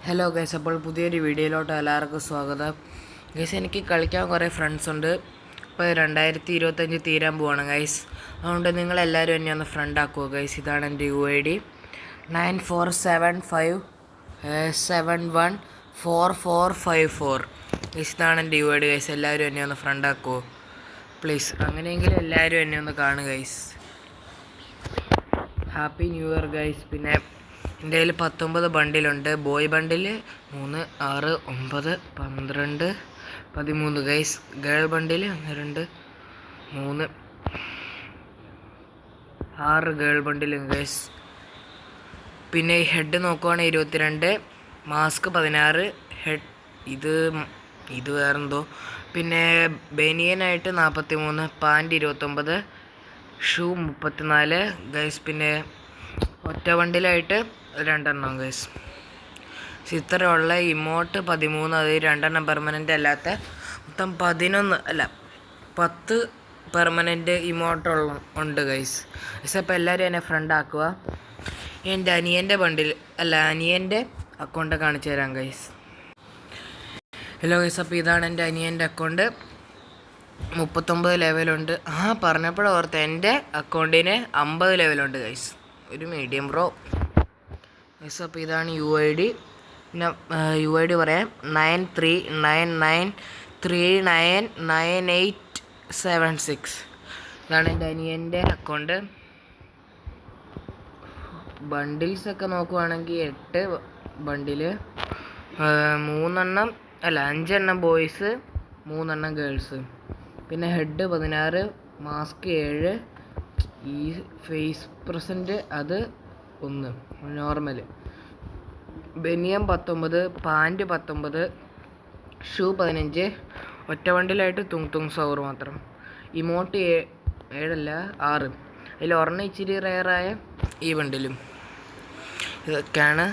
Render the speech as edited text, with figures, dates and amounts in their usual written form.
Hello guys, അപ്പോൾ പുതിയൊരു വീഡിയോയിലോട്ട് എല്ലാവർക്കും സ്വാഗതം. ഗൈസ്, എനിക്ക് കളിക്കാൻ കുറേ ഫ്രണ്ട്സ് ഉണ്ട്. ഇപ്പോൾ 2025 തീരാൻ പോവാണ് ഗൈസ്. അതുകൊണ്ട് നിങ്ങളെല്ലാവരും എന്നെ ഒന്ന് ഫ്രണ്ട് ആക്കുമോ ഗൈസ്. ഇതാണ് എൻ്റെ UID 9475714454. ഗൈസ്, ഇതാണ് എൻ്റെ UID ഗൈസ്. എല്ലാവരും എന്നെ ഒന്ന് ഫ്രണ്ട് ആക്കുമോ പ്ലീസ്. അങ്ങനെയെങ്കിലും എല്ലാവരും എന്നെ ഒന്ന് കാണുക guys. Happy new year guys. പിന്നെ എൻ്റെ കയ്യിൽ 19 ബണ്ടിലുണ്ട്. ബോയ് ബണ്ടിൽ 3, 6, 9, 12, 13 ഗൈസ്. ഗേൾ ബണ്ടിൽ 1, 2, 3, 6 ഗേൾ ബണ്ടിലും ഗൈസ്. പിന്നെ ഈ ഹെഡ് നോക്കുവാണെങ്കിൽ 22, മാസ്ക് 16, ഹെഡ് ഇത് വേറെന്തോ. പിന്നെ ബനിയനായിട്ട് 43, പാൻറ് 29, ഷൂ 34 ഗൈസ്. പിന്നെ ഒറ്റ വണ്ടിയിലായിട്ട് 2 ഗൈസ്. ഇത്രയുള്ള ഇമോട്ട് 13, അത് 2 പെർമനൻ്റ് അല്ലാത്ത മൊത്തം 10 പെർമനൻ്റ് ഇമോട്ടുള്ള ഉണ്ട് ഗൈസ്. അപ്പോൾ എല്ലാവരും എന്നെ ഫ്രണ്ട് ആക്കുക. എൻ്റെ അനിയൻ്റെ അക്കൗണ്ട് കാണിച്ചു തരാം ഗൈസ്. ഹലോ ഗൈസ്, അപ്പോൾ ഇതാണ് എൻ്റെ അനിയൻ്റെ അക്കൗണ്ട്. 39 ലെവലുണ്ട്. പറഞ്ഞപ്പോഴോർത്ത് എൻ്റെ അക്കൗണ്ടിന് 50 ലെവലുണ്ട് ഗൈസ്. ഒരു മീഡിയം ബ്രോ ഗൈസ്. അപ്പോൾ ഇതാണ് UID. പിന്നെ UID പറയാം: 9399399876. ഇതാണ് എൻ്റെ അനിയൻ്റെ അക്കൗണ്ട്. ബണ്ടിൽസൊക്കെ നോക്കുവാണെങ്കിൽ 8 ബണ്ടില്, 5 ബോയ്സ്, 3 ഗേൾസ്. പിന്നെ ഹെഡ് 16, മാസ്ക് 7, ഈ ഫേസ് പ്രസൻറ്റ് അത് 1 നോർമൽ. ബനിയൻ 19, പാൻറ് 19, ഷൂ 15, ഒറ്റ വണ്ടിയിലായിട്ട് തുങ് സൗർ മാത്രം. ഇമോട്ട് 6, അതിൽ ഒരെണ്ണം ഇച്ചിരി റെയറായ ഈ വണ്ടിലും. ഇതൊക്കെയാണ്.